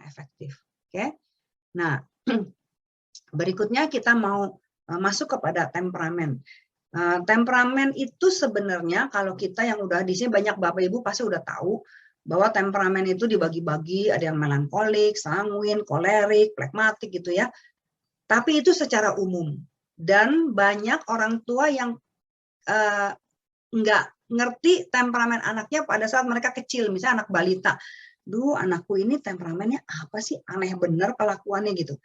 efektif. Oke. Nah, berikutnya kita mau masuk kepada temperamen. Temperamen itu sebenarnya kalau kita yang udah di sini banyak Bapak Ibu pasti udah tahu bahwa temperamen itu dibagi-bagi, ada yang melankolik, sanguin, kolerik, flekmatik gitu ya. Tapi itu secara umum. Dan banyak orang tua yang nggak ngerti temperamen anaknya pada saat mereka kecil, misalnya anak balita. Duh, anakku ini temperamennya apa sih? Aneh bener kelakuannya gitu.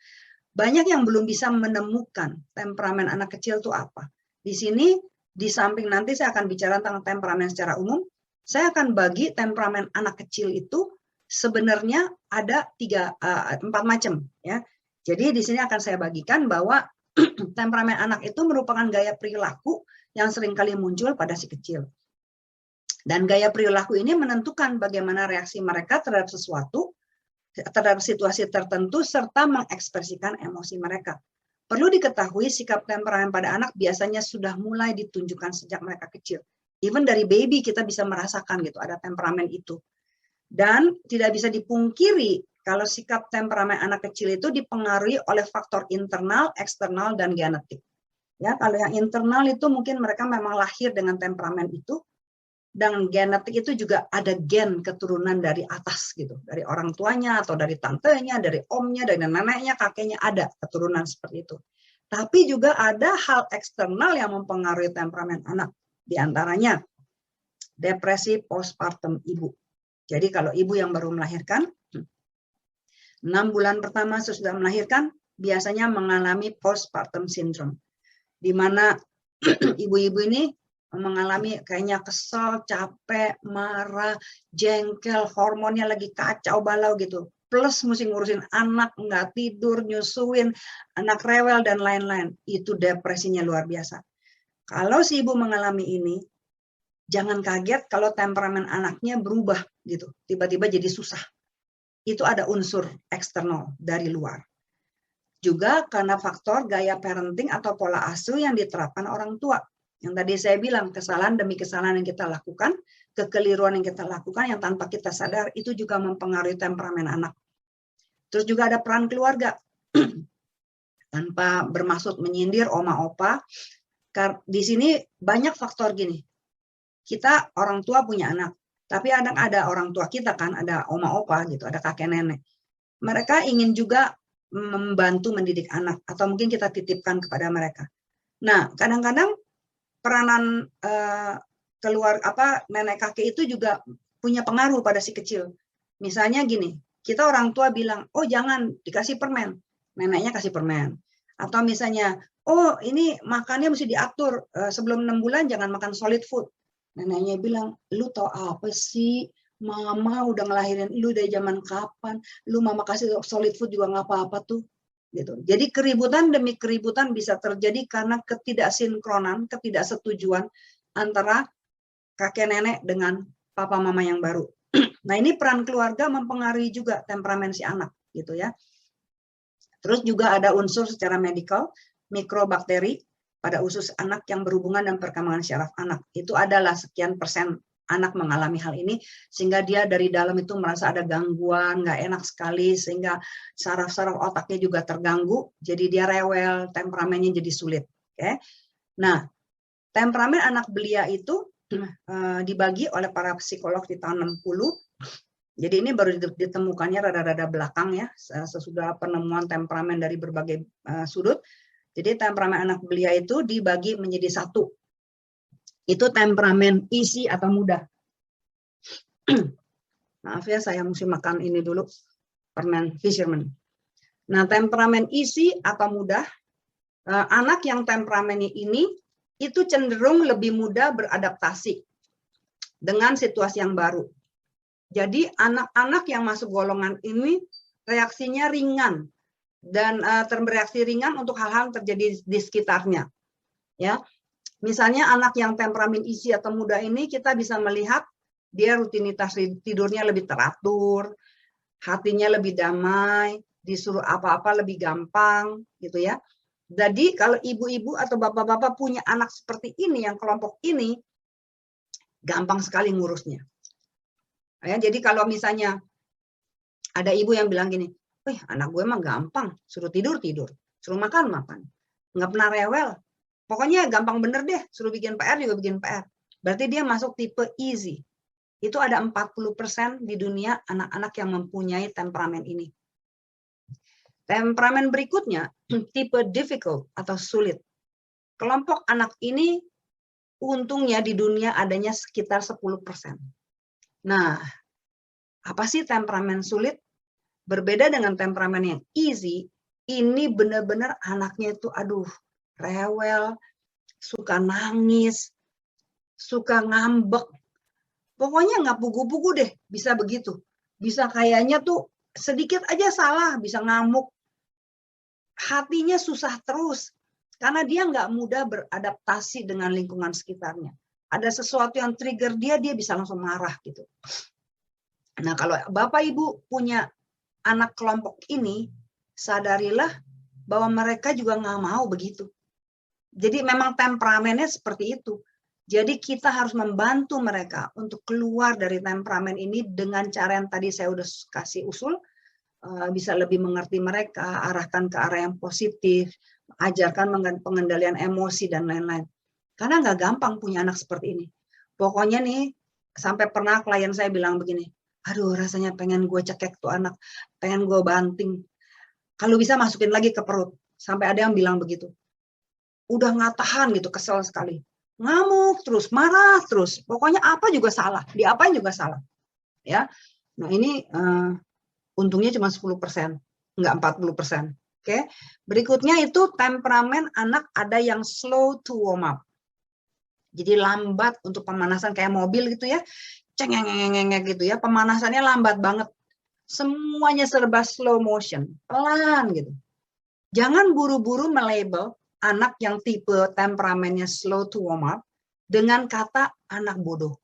Banyak yang belum bisa menemukan temperamen anak kecil itu apa. Di sini, di samping nanti saya akan bicara tentang temperamen secara umum, saya akan bagi temperamen anak kecil itu sebenarnya ada 4 macam. Ya. Jadi di sini akan saya bagikan bahwa temperamen anak itu merupakan gaya perilaku yang seringkali muncul pada si kecil. Dan gaya perilaku ini menentukan bagaimana reaksi mereka terhadap sesuatu, terhadap situasi tertentu, serta mengekspresikan emosi mereka. Perlu diketahui sikap temperamen pada anak biasanya sudah mulai ditunjukkan sejak mereka kecil. Even dari baby kita bisa merasakan gitu, ada temperamen itu. Dan tidak bisa dipungkiri kalau sikap temperamen anak kecil itu dipengaruhi oleh faktor internal, eksternal, dan genetik. Ya, kalau yang internal itu mungkin mereka memang lahir dengan temperamen itu. Dan genetik itu juga ada gen keturunan dari atas gitu, dari orang tuanya atau dari tantenya, dari omnya, dari neneknya, kakeknya ada keturunan seperti itu. Tapi juga ada hal eksternal yang mempengaruhi temperamen anak, di antaranya depresi postpartum ibu. Jadi kalau ibu yang baru melahirkan, 6 bulan pertama sesudah melahirkan, biasanya mengalami postpartum syndrome, di mana ibu-ibu ini mengalami kayaknya kesel, capek, marah, jengkel, hormonnya lagi kacau balau gitu. Plus mesti ngurusin anak, nggak tidur, nyusuin, anak rewel, dan lain-lain. Itu depresinya luar biasa. Kalau si ibu mengalami ini, jangan kaget kalau temperamen anaknya berubah gitu. Tiba-tiba jadi susah. Itu ada unsur eksternal dari luar. Juga karena faktor gaya parenting atau pola asuh yang diterapkan orang tua. Yang tadi saya bilang, kesalahan demi kesalahan yang kita lakukan, kekeliruan yang kita lakukan yang tanpa kita sadar, itu juga mempengaruhi temperamen anak. Terus juga ada peran keluarga. Tanpa bermaksud menyindir oma opa, di sini banyak faktor gini. Kita orang tua punya anak, tapi ada orang tua kita kan, ada oma opa gitu, ada kakek nenek. Mereka ingin juga membantu mendidik anak, atau mungkin kita titipkan kepada mereka. Nah, kadang-kadang peranan nenek kakek itu juga punya pengaruh pada si kecil. Misalnya gini, kita orang tua bilang, oh jangan dikasih permen, neneknya kasih permen. Atau misalnya, oh ini makannya mesti diatur, sebelum 6 bulan jangan makan solid food. Neneknya bilang, lu tau apa sih? Mama udah ngelahirin lu dari zaman kapan? Lu mama kasih solid food juga nggak apa-apa tuh. Gitu. Jadi keributan demi keributan bisa terjadi karena ketidaksinkronan, ketidaksetujuan antara kakek nenek dengan papa mama yang baru. Nah, ini peran keluarga mempengaruhi juga temperamen si anak gitu ya. Terus juga ada unsur secara medikal, mikrobakteri pada usus anak yang berhubungan dengan perkembangan syaraf anak. Itu adalah sekian persen anak mengalami hal ini, sehingga dia dari dalam itu merasa ada gangguan, nggak enak sekali, sehingga saraf-saraf otaknya juga terganggu, jadi dia rewel, temperamennya jadi sulit. Oke. Nah, temperamen anak belia itu dibagi oleh para psikolog di tahun 60. Jadi ini baru ditemukannya rada-rada belakang ya, sesudah penemuan temperamen dari berbagai sudut. Jadi temperamen anak belia itu dibagi menjadi 1. Itu temperamen easy atau mudah. Maaf ya, saya mesti makan ini dulu, permen Fisherman. Nah, temperamen easy atau mudah, anak yang temperamennya ini itu cenderung lebih mudah beradaptasi dengan situasi yang baru. Jadi anak-anak yang masuk golongan ini reaksinya ringan dan bereaksi ringan untuk hal-hal yang terjadi di sekitarnya. Ya. Misalnya anak yang temperamen easy atau muda ini kita bisa melihat dia rutinitas tidurnya lebih teratur, hatinya lebih damai, disuruh apa-apa lebih gampang gitu ya. Jadi kalau ibu-ibu atau bapak-bapak punya anak seperti ini yang kelompok ini, gampang sekali ngurusnya. Ya, jadi kalau misalnya Ada ibu yang bilang gini, wih anak gue emang gampang, suruh tidur, suruh makan, nggak pernah rewel. Pokoknya gampang bener deh, suruh bikin PR juga bikin PR. Berarti dia masuk tipe easy. Itu ada 40% di dunia anak-anak yang mempunyai temperamen ini. Temperamen berikutnya, tipe difficult atau sulit. Kelompok anak ini untungnya di dunia adanya sekitar 10%. Nah, apa sih temperamen sulit? Berbeda dengan temperamen yang easy, ini benar-benar anaknya itu aduh, rewel, suka nangis, suka ngambek. Pokoknya nggak pugu-pugu deh, bisa begitu. Bisa kayaknya tuh sedikit aja salah, bisa ngamuk. Hatinya susah terus, karena dia nggak mudah beradaptasi dengan lingkungan sekitarnya. Ada sesuatu yang trigger dia bisa langsung marah gitu. Nah, kalau Bapak Ibu punya anak kelompok ini, sadarilah bahwa mereka juga nggak mau begitu. Jadi memang temperamennya seperti itu. Jadi kita harus membantu mereka untuk keluar dari temperamen ini dengan cara yang tadi saya udah kasih usul, bisa lebih mengerti mereka, arahkan ke arah yang positif, ajarkan pengendalian emosi dan lain-lain. Karena nggak gampang punya anak seperti ini. Pokoknya nih, sampai pernah klien saya bilang begini, aduh rasanya pengen gue cekek tuh anak, pengen gue banting. Kalau bisa masukin lagi ke perut. Sampai ada yang bilang begitu. Udah nggak tahan gitu, kesel sekali. Ngamuk terus, marah terus. Pokoknya apa juga salah, diapain juga salah. Ya, nah ini untungnya cuma 10%, nggak 40%. Oke, berikutnya itu temperamen anak ada yang slow to warm up. Jadi lambat untuk pemanasan kayak mobil gitu ya, cengeng gitu ya, pemanasannya lambat banget. Semuanya serba slow motion, pelan gitu. Jangan buru-buru melabel anak yang tipe temperamennya slow to warm up dengan kata anak bodoh.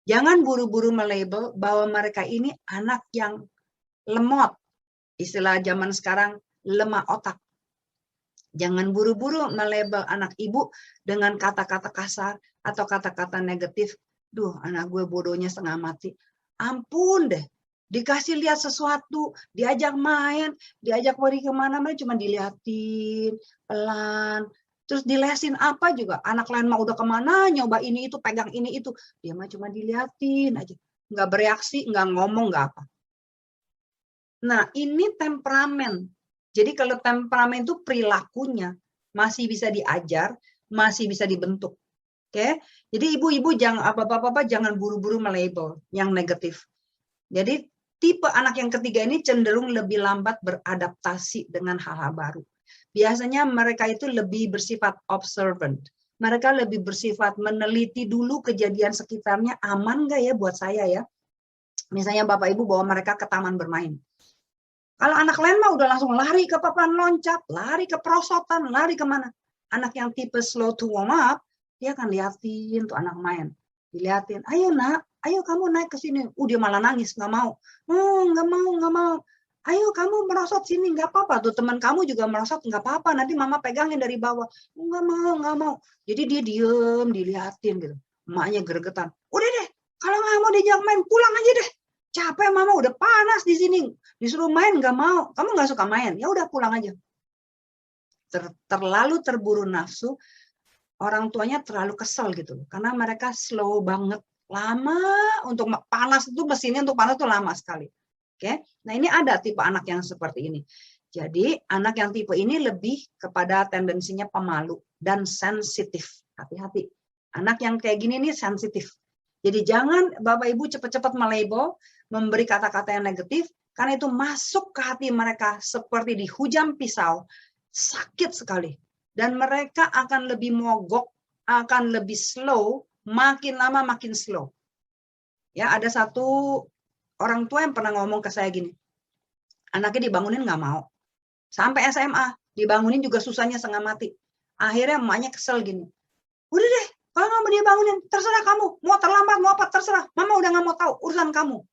Jangan buru-buru melabel bahwa mereka ini anak yang lemot. Istilah zaman sekarang, lemah otak. Jangan buru-buru melabel anak ibu dengan kata-kata kasar atau kata-kata negatif. Duh, anak gue bodohnya setengah mati. Ampun deh. Dikasih lihat sesuatu, diajak main, diajak pergi kemana-mana, cuma dilihatin, pelan. Terus dilesin apa juga. Anak lain mau udah kemana, nyoba ini itu, pegang ini itu. Dia mah cuma dilihatin aja. Nggak bereaksi, nggak ngomong, nggak apa. Nah, ini temperamen. Jadi kalau temperamen itu perilakunya masih bisa diajar, masih bisa dibentuk. Oke? Jadi ibu-ibu jangan apa-apa jangan buru-buru melabel yang negatif. Jadi tipe anak yang ketiga ini cenderung lebih lambat beradaptasi dengan hal-hal baru. Biasanya mereka itu lebih bersifat observant. Mereka lebih bersifat meneliti dulu kejadian sekitarnya, aman nggak ya buat saya ya. Misalnya Bapak Ibu bawa mereka ke taman bermain. Kalau anak lain mah udah langsung lari ke papan loncat, lari ke perosotan, lari kemana. Anak yang tipe slow to warm up, dia akan liatin tuh anak main. Diliatin, ayo nak, ayo kamu naik ke sini. Dia malah nangis, nggak mau. Nggak mau. Ayo kamu merosot sini, nggak apa-apa. Tuh teman kamu juga merosot, nggak apa-apa. Nanti mama pegangin dari bawah. Nggak mau. Jadi dia diem, diliatin gitu. Emaknya gregetan. Udah deh, kalau nggak mau diajak main, pulang aja deh. Capek mama, udah panas di sini. Disuruh main nggak mau. Kamu nggak suka main, ya udah pulang aja. Terlalu terburu nafsu, orang tuanya terlalu kesel gitu. Karena mereka slow banget. Lama untuk panas itu, mesinnya untuk panas itu lama sekali. Oke, nah ini ada tipe anak yang seperti ini. Jadi anak yang tipe ini lebih kepada tendensinya pemalu dan sensitif. Hati-hati. Anak yang kayak gini nih sensitif. Jadi jangan Bapak Ibu cepat-cepat melabel, memberi kata-kata yang negatif, karena itu masuk ke hati mereka seperti dihujam pisau, sakit sekali. Dan mereka akan lebih mogok, akan lebih slow, makin lama makin slow. Ya, ada satu orang tua yang pernah ngomong ke saya gini, anaknya dibangunin nggak mau. Sampai SMA, dibangunin juga susahnya setengah mati. Akhirnya emaknya kesel gini, udah deh, kalau nggak mau dia bangunin, terserah kamu. Mau terlambat, mau apa, terserah. Mama udah nggak mau tahu, urusan kamu.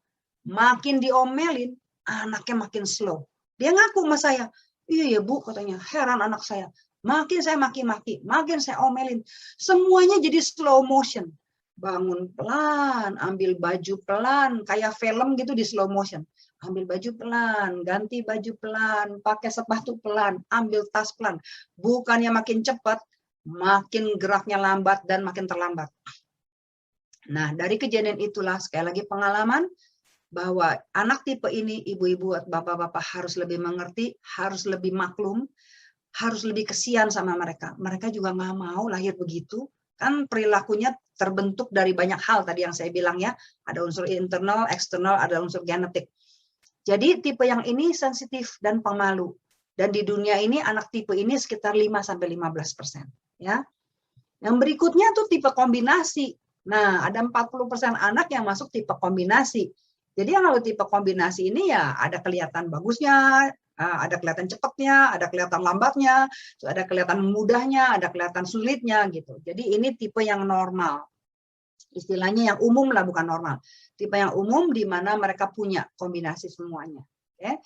Makin diomelin, anaknya makin slow. Dia ngaku sama saya, iya ya Bu, katanya, heran anak saya. Makin saya maki-maki, makin saya omelin. Semuanya jadi slow motion. bangun pelan, ambil baju pelan, kayak film gitu di slow motion. Ambil baju pelan, ganti baju pelan, pakai sepatu pelan, ambil tas pelan. Bukannya makin cepat, makin geraknya lambat dan makin terlambat. Nah, dari kejadian itulah sekali lagi pengalaman bahwa anak tipe ini, ibu-ibu atau bapak-bapak harus lebih mengerti, harus lebih maklum, harus lebih kesian sama mereka. Mereka juga nggak mau lahir begitu. Kan perilakunya terbentuk dari banyak hal tadi yang saya bilang ya. Ada unsur internal, eksternal, ada unsur genetik. Jadi tipe yang ini sensitif dan pemalu. Dan di dunia ini anak tipe ini sekitar 5-15%. Ya. Yang berikutnya tuh tipe kombinasi. Nah, ada 40% anak yang masuk tipe kombinasi. Jadi yang kalau tipe kombinasi ini ya ada kelihatan bagusnya, ada kelihatan cepatnya, ada kelihatan lambatnya, ada kelihatan mudahnya, ada kelihatan sulitnya gitu. Jadi ini tipe yang normal. Istilahnya yang umum lah, bukan normal. Tipe yang umum di mana mereka punya kombinasi semuanya. Oke.